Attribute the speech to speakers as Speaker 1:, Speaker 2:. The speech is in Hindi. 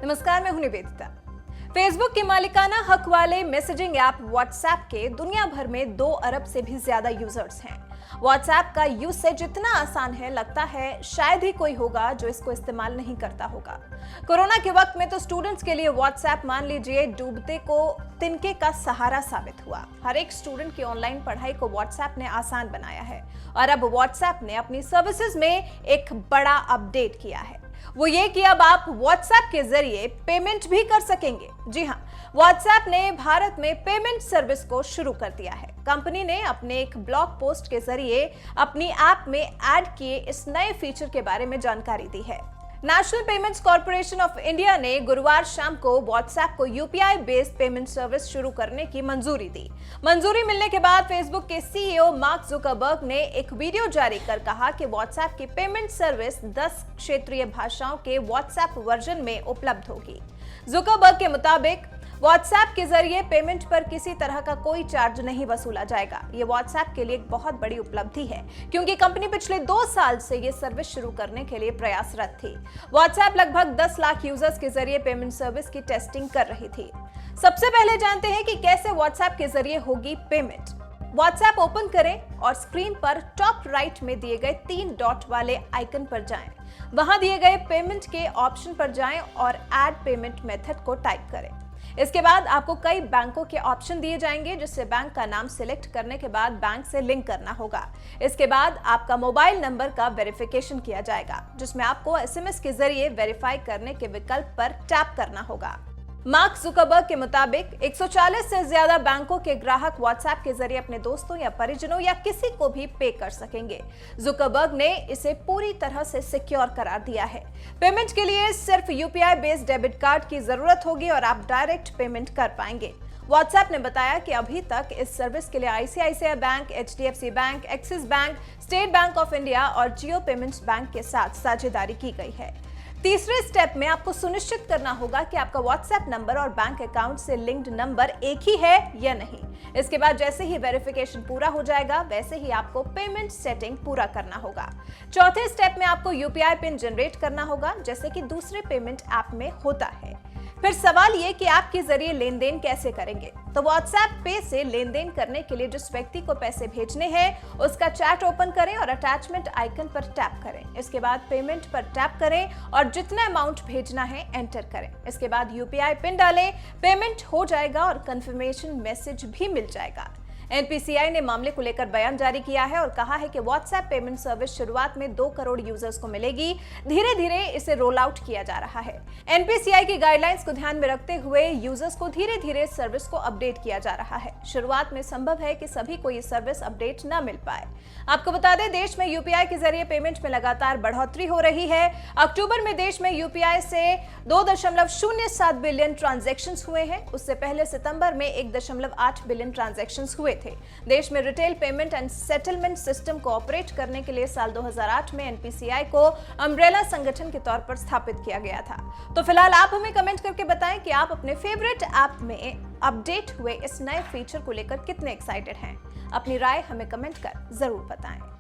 Speaker 1: नमस्कार, मैं हूं निवेदिता। फेसबुक के मालिकाना हक वाले मैसेजिंग ऐप व्हाट्सएप के दुनिया भर में 2 अरब से भी ज्यादा यूजर्स हैं। व्हाट्सएप का यूसेज इतना आसान है, लगता है शायद ही कोई होगा जो इसको इस्तेमाल नहीं करता होगा। कोरोना के वक्त में तो स्टूडेंट्स के लिए व्हाट्सएप मान लीजिए डूबते को तिनके का सहारा साबित हुआ। हर एक स्टूडेंट की ऑनलाइन पढ़ाई को व्हाट्सएप ने आसान बनाया है और अब व्हाट्सएप ने अपनी सर्विसेज में एक बड़ा अपडेट किया है। वो ये कि अब आप व्हाट्सएप के जरिए पेमेंट भी कर सकेंगे। जी हां, व्हाट्सएप ने भारत में पेमेंट सर्विस को शुरू कर दिया है। कंपनी ने अपने एक ब्लॉग पोस्ट के जरिए अपनी ऐप में ऐड किए इस नए फीचर के बारे में जानकारी दी है। National payments corporation of India ने गुरुवार शाम को व्हाट्सएप को यूपीआई बेस्ड पेमेंट सर्विस शुरू करने की मंजूरी दी। मंजूरी मिलने के बाद फेसबुक के सीईओ मार्क जुकरबर्ग ने एक वीडियो जारी कर कहा कि व्हाट्सएप की पेमेंट सर्विस 10 क्षेत्रीय भाषाओं के व्हाट्सएप वर्जन में उपलब्ध होगी। जुकरबर्ग के मुताबिक व्हाट्सएप के जरिए पेमेंट पर किसी तरह का कोई चार्ज नहीं वसूला जाएगा। ये व्हाट्सएप के लिए एक बहुत बड़ी उपलब्धि है, क्योंकि कंपनी पिछले 2 साल से ये सर्विस शुरू करने के लिए प्रयासरत थी। व्हाट्सएप लगभग 10 लाख यूजर्स के जरिए पेमेंट सर्विस की टेस्टिंग कर रही थी। सबसे पहले जानते हैं कि कैसे व्हाट्सएप के जरिए होगी पेमेंट। व्हाट्सएप ओपन करें और स्क्रीन पर टॉप राइट में दिए गए 3 डॉट वाले आइकन पर जाएं। वहां दिए गए पेमेंट के ऑप्शन पर जाएं और ऐड पेमेंट मेथड को टाइप करें। इसके बाद आपको कई बैंकों के ऑप्शन दिए जाएंगे, जिससे बैंक का नाम सिलेक्ट करने के बाद बैंक से लिंक करना होगा। इसके बाद आपका मोबाइल नंबर का वेरिफिकेशन किया जाएगा, जिसमें आपको एसएमएस के जरिए वेरीफाई करने के विकल्प पर टैप करना होगा। मार्क जुकरबर्ग के मुताबिक 140 से ज्यादा बैंकों के ग्राहक व्हाट्सएप के जरिए अपने दोस्तों या परिजनों या किसी को भी पे कर सकेंगे। जुकरबर्ग ने इसे पूरी तरह से सिक्योर करार दिया है। पेमेंट के लिए सिर्फ यूपीआई बेस्ड डेबिट कार्ड की जरूरत होगी और आप डायरेक्ट पेमेंट कर पाएंगे। व्हाट्सएप ने बताया कि अभी तक इस सर्विस के लिए ICICI bank, HDFC bank, axis bank, state bank of India और जियो पेमेंट्स बैंक के साथ साझेदारी की गई है। तीसरे स्टेप में आपको सुनिश्चित करना होगा कि आपका व्हाट्सएप नंबर और बैंक अकाउंट से लिंक्ड नंबर एक ही है या नहीं। इसके बाद जैसे ही वेरिफिकेशन पूरा हो जाएगा, वैसे ही आपको पेमेंट सेटिंग पूरा करना होगा। चौथे स्टेप में आपको यूपीआई पिन जनरेट करना होगा, जैसे कि दूसरे पेमेंट ऐप में होता है। फिर सवाल ये कि ऐप के जरिए लेन देन कैसे करेंगे। तो व्हाट्सएप पे से लेन देन करने के लिए जिस व्यक्ति को पैसे भेजने हैं, उसका चैट ओपन करें और अटैचमेंट आइकन पर टैप करें। इसके बाद पेमेंट पर टैप करें और जितना अमाउंट भेजना है एंटर करें। इसके बाद यूपीआई पिन डालें, पेमेंट हो जाएगा और कंफर्मेशन मैसेज भी मिल जाएगा। एनपीसीआई ने मामले को लेकर बयान जारी किया है और कहा है कि व्हाट्सएप पेमेंट सर्विस शुरुआत में 2 करोड़ यूजर्स को मिलेगी। धीरे धीरे इसे रोल आउट किया जा रहा है। एनपीसीआई की गाइडलाइंस को ध्यान में रखते हुए यूजर्स को धीरे धीरे सर्विस को अपडेट किया जा रहा है। शुरुआत में संभव है कि सभी को ये सर्विस अपडेट न मिल पाए। आपको बता दें, देश में यूपीआई के जरिए पेमेंट में लगातार बढ़ोतरी हो रही है। अक्टूबर में देश में यूपीआई से 2.07 बिलियन ट्रांजैक्शन हुए हैं। उससे पहले सितंबर में 1.8 बिलियन ट्रांजैक्शन हुए थे। देश में retail payment and settlement system को ऑपरेट करने के लिए साल 2008 में एनपीसीआई को अम्ब्रेला संगठन के तौर पर स्थापित किया गया था। तो फिलहाल आप हमें कमेंट करके बताएं कि आप अपने फेवरेट ऐप में अपडेट हुए इस नए फीचर को लेकर कितने एक्साइटेड हैं। अपनी राय हमें कमेंट कर जरूर बताएं।